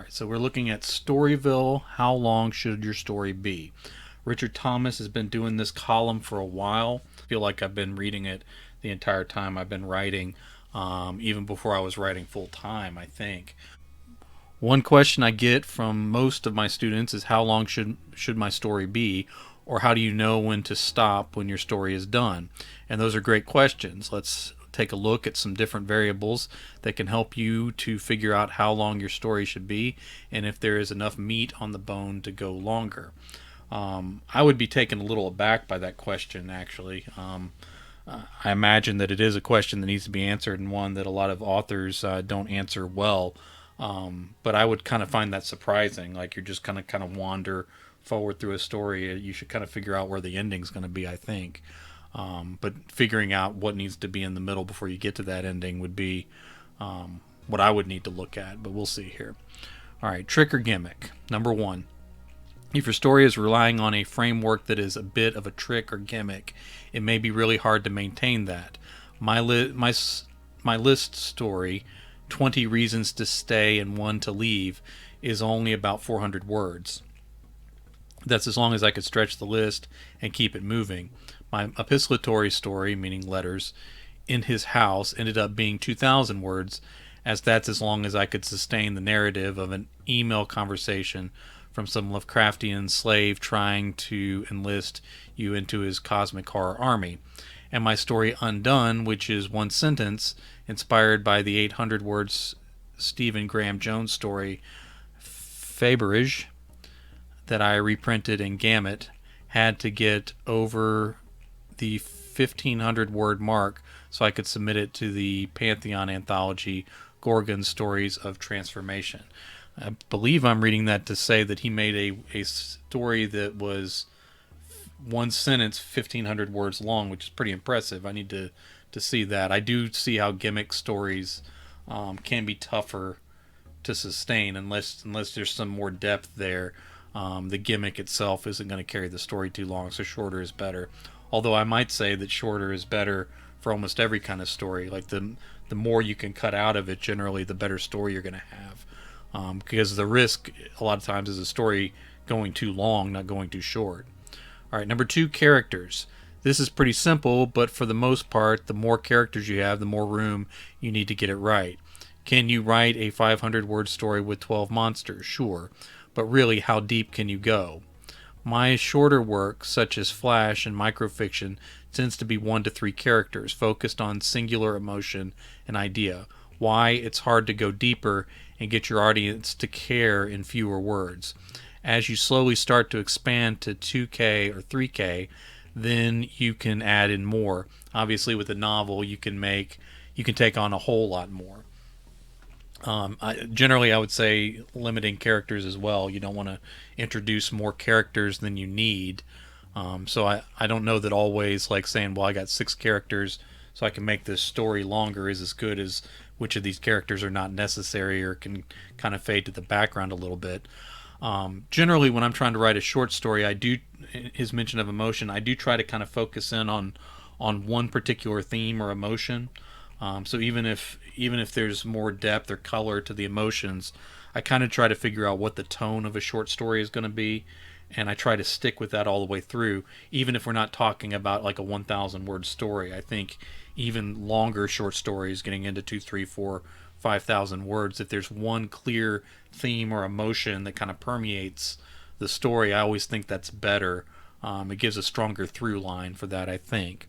All right, so we're looking at Storyville. How long should your story be? Richard Thomas has been doing this column for a while. I feel like I've been reading it the entire time I've been writing, even before I was writing full time, I think. One question I get from most of my students is how long should my story be, or how do you know when to stop when your story is done? And those are great questions. Let's take a look at some different variables that can help you to figure out how long your story should be and if there is enough meat on the bone to go longer. I would be taken a little aback by that question, actually. I imagine that it is a question that needs to be answered and one that a lot of authors don't answer well. But I would kind of find that surprising. Like you're just kind of wander forward through a story. You should kind of figure out where the ending's going to be, I think. But figuring out what needs to be in the middle before you get to that ending would be what I would need to look at. But we'll see here. All right, trick or gimmick. Number one. If your story is relying on a framework that is a bit of a trick or gimmick, it may be really hard to maintain that. My list story, 20 Reasons to Stay and 1 to Leave, is only about 400 words. That's as long as I could stretch the list and keep it moving. My epistolatory story, meaning letters, in his house ended up being 2,000 words, as that's as long as I could sustain the narrative of an email conversation from some Lovecraftian slave trying to enlist you into his cosmic horror army. And my story Undone, which is one sentence, inspired by the 800 words Stephen Graham Jones story Faberge that I reprinted in Gamut, had to get over the 1,500 word mark so I could submit it to the Pantheon anthology Gorgon Stories of Transformation. I believe I'm reading that to say that he made a story that was one sentence, 1,500 words long, which is pretty impressive. I need to see that. I do see how gimmick stories can be tougher to sustain unless there's some more depth there. The gimmick itself isn't going to carry the story too long, so shorter is better. Although I might say that shorter is better for almost every kind of story. Like the more you can cut out of it, generally, the better story you're going to have. Because the risk a lot of times is a story going too long, not going too short. All right, number 2, characters. This is pretty simple, but for the most part, the more characters you have, the more room you need to get it right. Can you write a 500-word story with 12 monsters? Sure, but really, how deep can you go? My shorter work, such as Flash and microfiction, tends to be 1 to 3 characters, focused on singular emotion and idea. Why it's hard to go deeper and get your audience to care in fewer words. As you slowly start to expand to 2K or 3K, then you can add in more. Obviously, with a novel, you can take on a whole lot more. Generally, I would say limiting characters as well. You don't want to introduce more characters than you need. So I don't know that always like saying, well, I got 6 characters, so I can make this story longer is as good as which of these characters are not necessary or can kind of fade to the background a little bit. Generally, when I'm trying to write a short story, his mention of emotion, I do try to kind of focus in on one particular theme or emotion. So even if there's more depth or color to the emotions, I kind of try to figure out what the tone of a short story is going to be, and I try to stick with that all the way through, even if we're not talking about like a 1,000 word story. I think even longer short stories, getting into 2, 3, 4, 5,000 words, if there's one clear theme or emotion that kind of permeates the story, I always think that's better. It gives a stronger through line for that, I think.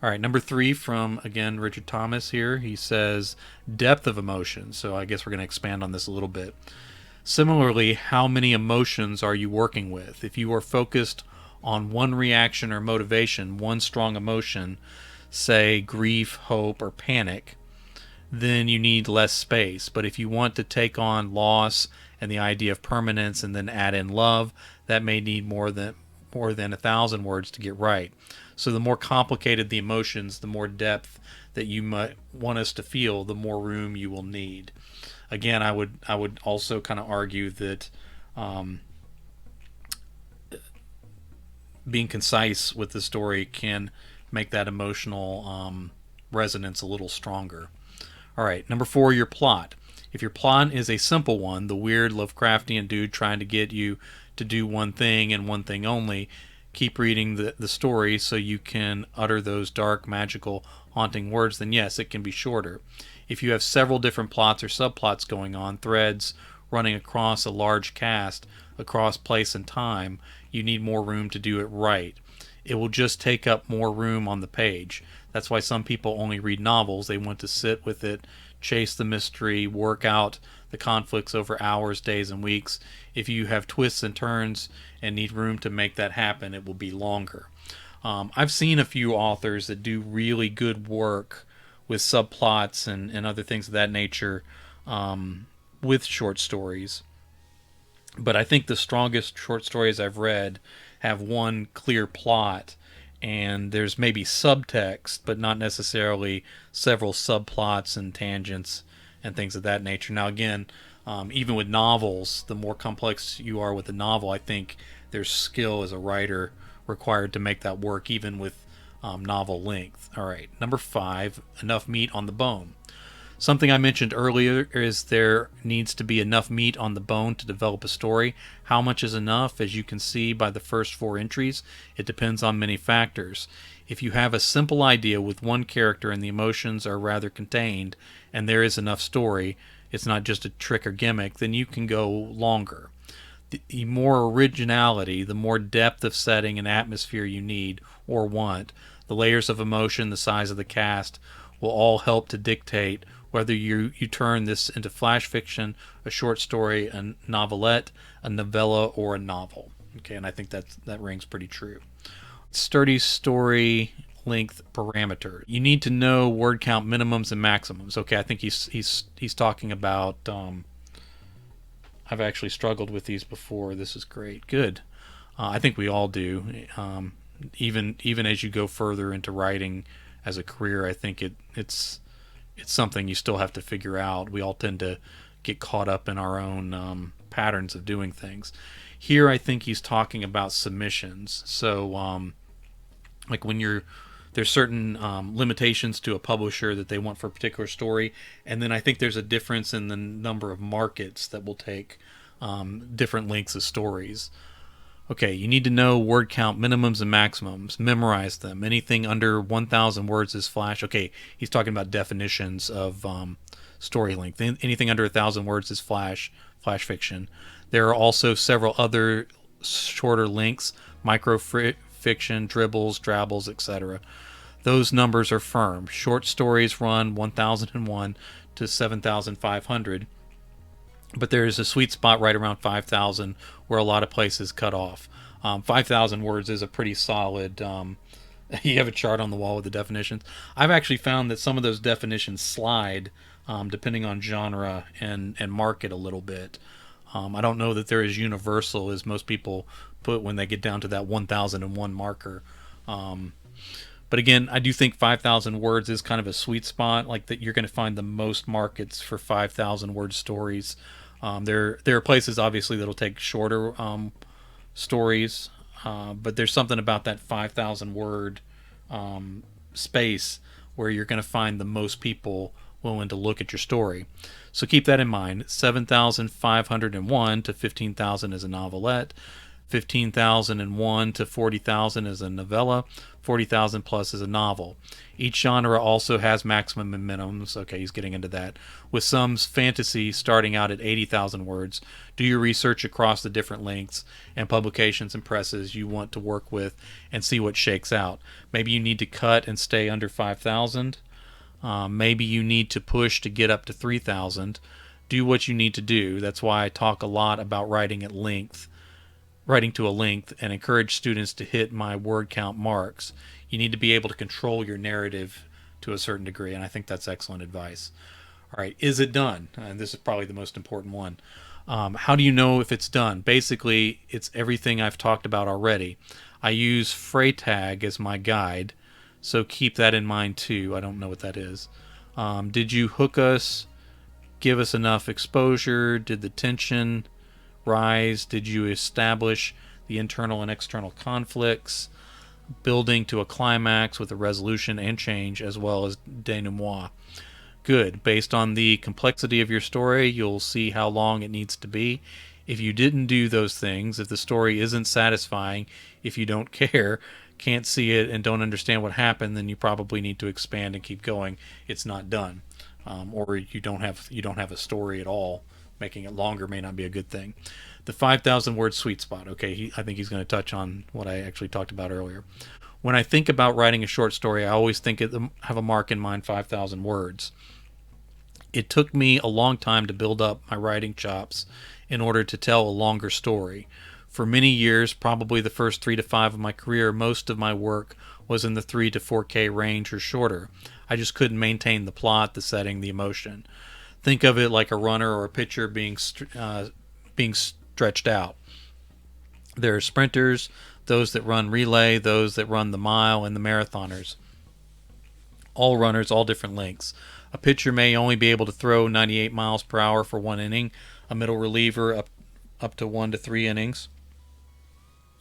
All right, number 3 from, again, Richard Thomas here. He says, depth of emotion. So I guess we're going to expand on this a little bit. Similarly, how many emotions are you working with? If you are focused on one reaction or motivation, one strong emotion, say grief, hope, or panic, then you need less space. But if you want to take on loss and the idea of permanence and then add in love, that may need more than 1,000 words to get right. So the more complicated the emotions, the more depth that you might want us to feel, the more room you will need. Again, I would also kind of argue that being concise with the story can make that emotional resonance a little stronger. All right, number 4, your plot. If your plot is a simple one, the weird Lovecraftian dude trying to get you to do one thing and one thing only, keep reading the story so you can utter those dark, magical, haunting words, then yes, it can be shorter. If you have several different plots or subplots going on, threads running across a large cast, across place and time, you need more room to do it right. It will just take up more room on the page. That's why some people only read novels. They want to sit with it, chase the mystery, work out the conflicts over hours, days, and weeks. If you have twists and turns and need room to make that happen, it will be longer. I've seen a few authors that do really good work with subplots and other things of that nature with short stories. But I think the strongest short stories I've read have one clear plot, and there's maybe subtext, but not necessarily several subplots and tangents and things of that nature. Now, again, even with novels, the more complex you are with a novel, I think there's skill as a writer required to make that work, even with novel length. All right, number 5, enough meat on the bone. Something I mentioned earlier is there needs to be enough meat on the bone to develop a story. How much is enough? As you can see by the first 4 entries, it depends on many factors. If you have a simple idea with one character and the emotions are rather contained and there is enough story, it's not just a trick or gimmick, then you can go longer. The more originality, the more depth of setting and atmosphere you need or want, the layers of emotion, the size of the cast, will all help to dictate whether you turn this into flash fiction, a short story, a novelette, a novella, or a novel. Okay, and I think that rings pretty true. Sturdy story length parameter. You need to know word count minimums and maximums. Okay, I think he's talking about. I've actually struggled with these before. This is great. Good. I think we all do. Even as you go further into writing as a career, I think it's something you still have to figure out. We all tend to get caught up in our own patterns of doing things. Here, I think he's talking about submissions. So, like when there's certain limitations to a publisher that they want for a particular story, and then I think there's a difference in the number of markets that will take different lengths of stories. Okay, you need to know word count minimums and maximums. Memorize them. Anything under 1,000 words is flash. Okay, he's talking about definitions of story length. Anything under 1,000 words is flash fiction. There are also several other shorter lengths, micro fiction, dribbles, drabbles, etc. Those numbers are firm. Short stories run 1,001 to 7,500. But there is a sweet spot right around 5,000 where a lot of places cut off. 5,000 words is a pretty solid. You have a chart on the wall with the definitions. I've actually found that some of those definitions slide depending on genre and market a little bit. I don't know that they're as universal as most people put when they get down to that 1,001 marker. But again, I do think 5,000 words is kind of a sweet spot. Like that, you're going to find the most markets for 5,000 word stories. There are places obviously that'll take shorter stories, but there's something about that 5,000 word space where you're going to find the most people willing to look at your story. So keep that in mind. 7,501 to 15,000 is a novelette. 15,001 to 40,000 is a novella. 40,000 plus is a novel. Each genre also has maximum and minimums. Okay, he's getting into that. With some fantasy starting out at 80,000 words, do your research across the different lengths and publications and presses you want to work with and see what shakes out. Maybe you need to cut and stay under 5,000. Maybe you need to push to get up to 3,000. Do what you need to do. That's why I talk a lot about writing to a length, and encourage students to hit my word count marks. You need to be able to control your narrative to a certain degree, and I think that's excellent advice. All right, is it done? And this is probably the most important one. How do you know if it's done? Basically, it's everything I've talked about already. I use Freytag as my guide, so keep that in mind too. I don't know what that is. Did you hook us? Give us enough exposure? Did the tension rise? Did you establish the internal and external conflicts? Building to a climax with a resolution and change, as well as denouement. good. Based on the complexity of your story, you'll see how long it needs to be. If you didn't do those things, if the story isn't satisfying, if you don't care, can't see it, and don't understand what happened, then you probably need to expand and keep going. It's not done, or you don't have a story at all. Making it longer may not be a good thing. The 5,000 word sweet spot. Okay, I think he's going to touch on what I actually talked about earlier. When I think about writing a short story, I always have a mark in mind, 5,000 words. It took me a long time to build up my writing chops in order to tell a longer story. For many years, probably the first 3 to 5 of my career, most of my work was in the 3 to 4K range or shorter. I just couldn't maintain the plot, the setting, the emotion. Think of it like a runner or a pitcher being stretched out. There are sprinters, those that run relay, those that run the mile, and the marathoners. All runners, all different lengths. A pitcher may only be able to throw 98 miles per hour for one inning, a middle reliever up to 1 to 3 innings.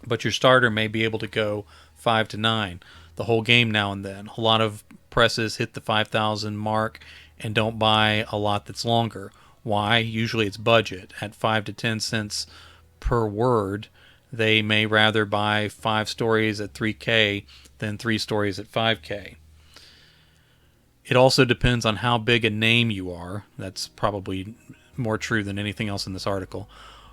But your starter may be able to go 5 to 9, the whole game now and then. A lot of presses hit the 5,000 mark and don't buy a lot that's longer. Why? Usually it's budget. At 5 to 10 cents per word, they may rather buy 5 stories at 3K than 3 stories at 5K. It also depends on how big a name you are. That's probably more true than anything else in this article.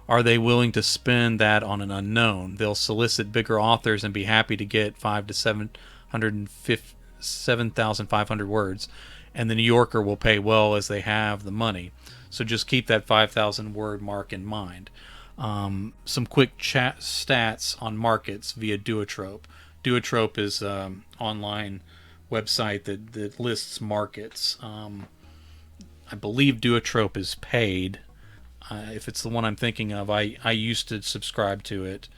Are they willing to spend that on an unknown? They'll solicit bigger authors and be happy to get 5 to 7,500 words, and the New Yorker will pay well as they have the money. So just keep that 5,000 word mark in mind. Some quick stats on markets via Duotrope. Duotrope is an online website that lists markets. I believe Duotrope is paid. If it's the one I'm thinking of, I used to subscribe to it,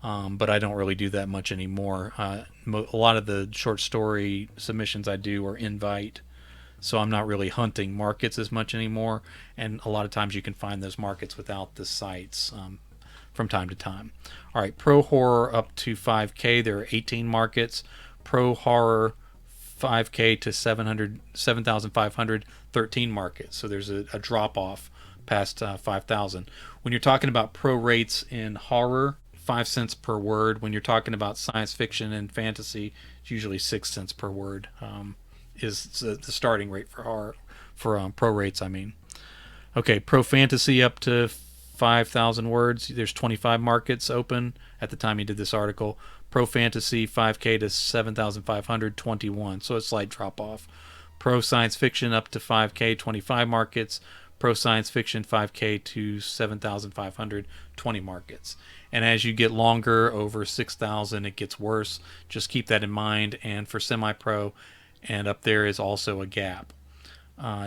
but I don't really do that much anymore. A lot of the short story submissions I do are invite, so I'm not really hunting markets as much anymore, and a lot of times you can find those markets without the sites from time to time. All right, Pro Horror up to 5K, there are 18 markets. Pro Horror 5K to 7,500, 13 markets, so there's a drop-off past 5,000. When you're talking about pro rates in horror, 5 cents per word. When you're talking about science fiction and fantasy, it's usually 6 cents per word is the starting rate for horror, for pro rates, I mean. Okay, pro fantasy up to 5,000 words. There's 25 markets open at the time you did this article. Pro fantasy 5K to 7,500, 21. So a slight drop off. Pro science fiction up to 5K, 25 markets. Pro science fiction 5K to 7,500, 20 markets. And as you get longer, over 6,000, it gets worse. Just keep that in mind. And for semi-pro, and up there is also a gap.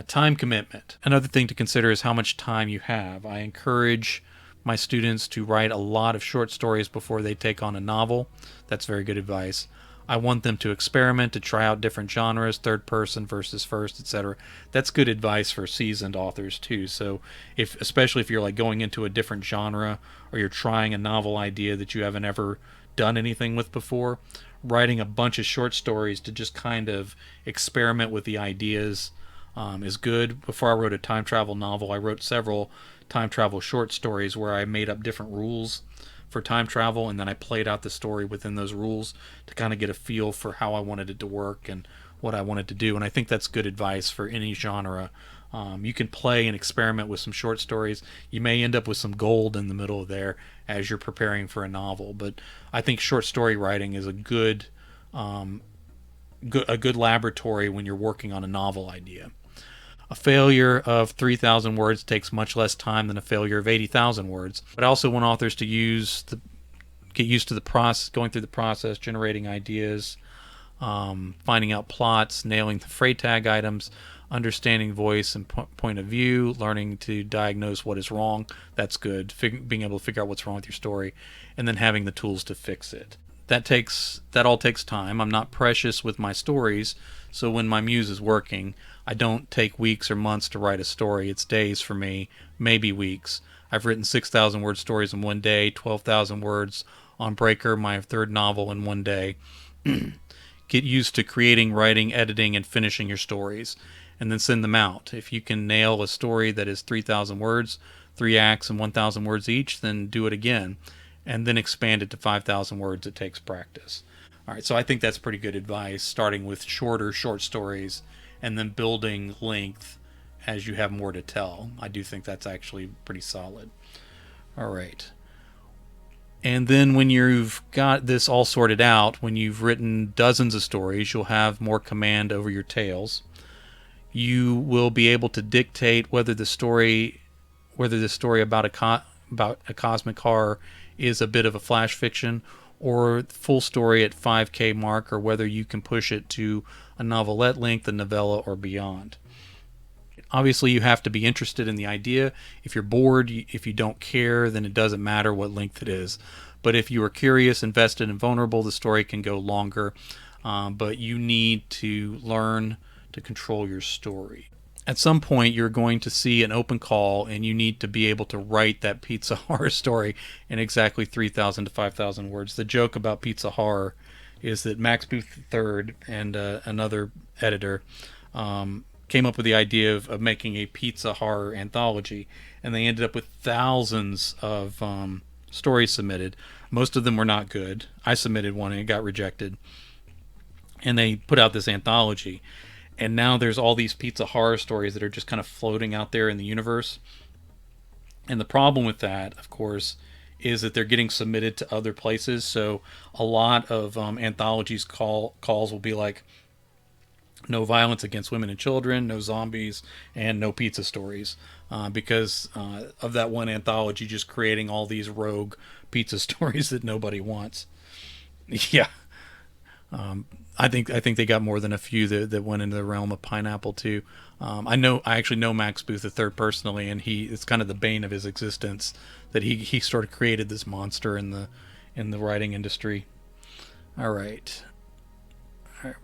Time commitment. Another thing to consider is how much time you have. I encourage my students to write a lot of short stories before they take on a novel. That's very good advice. I want them to experiment, to try out different genres, third person versus first, etc. That's good advice for seasoned authors too. So especially if you're like going into a different genre, or you're trying a novel idea that you haven't ever done anything with before, writing a bunch of short stories to just kind of experiment with the ideas is good. Before I wrote a time travel novel, I wrote several time travel short stories where I made up different rules for time travel, and then I played out the story within those rules to kind of get a feel for how I wanted it to work and what I wanted to do. And I think that's good advice for any genre. You can play and experiment with some short stories. You may end up with some gold in the middle of there as you're preparing for a novel, but I think short story writing is a good laboratory when you're working on a novel idea. A failure of 3,000 words takes much less time than a failure of 80,000 words. But I also want authors to get used to the process, going through the process, generating ideas, finding out plots, nailing the freight tag items, understanding voice and point of view, learning to diagnose what is wrong. That's good. Being able to figure out what's wrong with your story, and then having the tools to fix it. That all takes time. I'm not precious with my stories, so when my muse is working, I don't take weeks or months to write a story. It's days for me, maybe weeks. I've written 6,000 word stories in one day, 12,000 words on Breaker, my third novel, in one day. Get used to creating, writing, editing, and finishing your stories. and then send them out. If you can nail a story that is 3,000 words, 3 acts and 1,000 words each, then do it again, and then expand it to 5,000 words. It takes practice. All right, so I think that's pretty good advice, starting with short stories and then building length as you have more to tell. I do think that's actually pretty solid. All right. And then when you've got this all sorted out, when you've written dozens of stories, you'll have more command over your tales. You will be able to dictate whether the story about a cosmic horror is a bit of a flash fiction or full story at 5K mark, or whether you can push it to a novelette length, a novella, or beyond. Obviously, you have to be interested in the idea. If you're bored, if you don't care, then it doesn't matter what length it is. But if you are curious, invested, and vulnerable, the story can go longer. But you need to learn to control your story. At some point, you're going to see an open call, and you need to be able to write that pizza horror story in exactly 3,000 to 5,000 words. The joke about pizza horror is that Max Booth III and another editor came up with the idea of making a pizza horror anthology, and they ended up with thousands of stories submitted. Most of them were not good. I submitted one and it got rejected, and they put out this anthology. And now there's all these pizza horror stories that are just kind of floating out there in the universe. And the problem with that, of course, is that they're getting submitted to other places. So a lot of anthologies calls will be like, no violence against women and children, no zombies, and no pizza stories, because of that one anthology just creating all these rogue pizza stories that nobody wants. Yeah. I think they got more than a few that went into the realm of pineapple too. I actually know Max Booth III personally, and it's kind of the bane of his existence that he sort of created this monster in the writing industry. All right.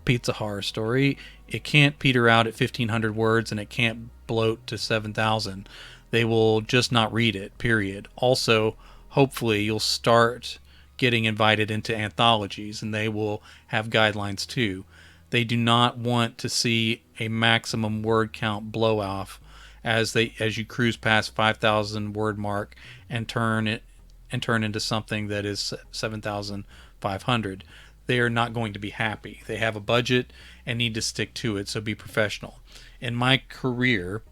Pizza horror story. It can't peter out at 1,500 words, and it can't bloat to 7,000. They will just not read it, period. Also, hopefully you'll start getting invited into anthologies, and they will have guidelines too. They do not want to see a maximum word count blow off as you cruise past 5,000 word mark and turn into something that is 7,500. They are not going to be happy. They have a budget and need to stick to it, so be professional. In my career,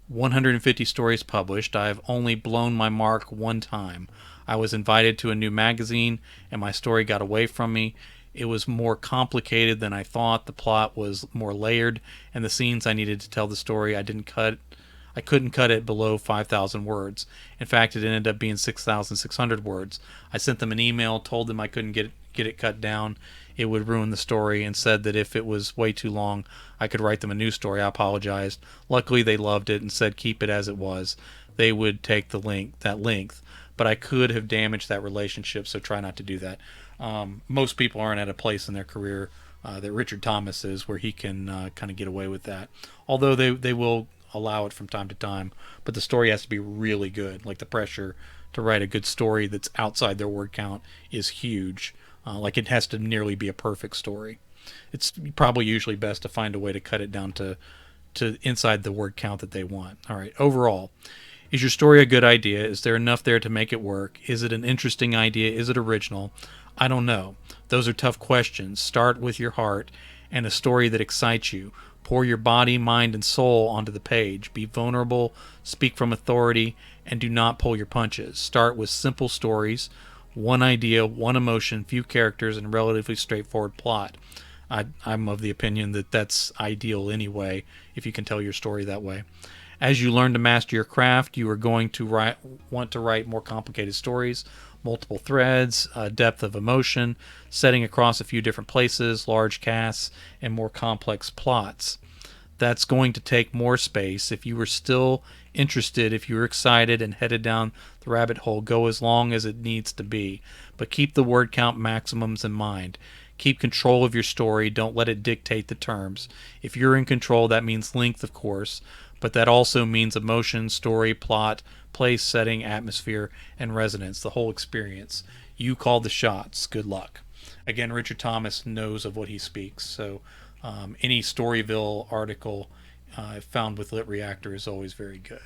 150 stories published, I have only blown my mark one time. I was invited to a new magazine, and my story got away from me. It was more complicated than I thought. The plot was more layered, and the scenes I needed to tell the story, I couldn't cut it below 5,000 words. In fact, it ended up being 6,600 words. I sent them an email, told them I couldn't get it cut down. It would ruin the story, and said that if it was way too long, I could write them a new story. I apologized. Luckily, they loved it and said keep it as it was. They would take that length. But I could have damaged that relationship, so try not to do that. Most people aren't at a place in their career that Richard Thomas is, where he can kind of get away with that. Although they will allow it from time to time, but the story has to be really good. Like, the pressure to write a good story that's outside their word count is huge. Like, it has to nearly be a perfect story. It's probably usually best to find a way to cut it down to inside the word count that they want. All right, overall, is your story a good idea? Is there enough there to make it work? Is it an interesting idea? Is it original? I don't know. Those are tough questions. Start with your heart and a story that excites you. Pour your body, mind, and soul onto the page. Be vulnerable, speak from authority, and do not pull your punches. Start with simple stories, one idea, one emotion, few characters, and a relatively straightforward plot. I'm of the opinion that that's ideal anyway, if you can tell your story that way. As you learn to master your craft, you are going to want to write more complicated stories, multiple threads, depth of emotion, setting across a few different places, large casts, and more complex plots. That's going to take more space. If you are still interested, if you're excited and headed down the rabbit hole, go as long as it needs to be. But keep the word count maximums in mind. Keep control of your story. Don't let it dictate the terms. If you're in control, that means length, of course, but that also means emotion, story, plot, place, setting, atmosphere, and resonance, the whole experience. You call the shots. Good luck. Again, Richard Thomas knows of what he speaks, so any Storyville article I've found with LitReactor is always very good.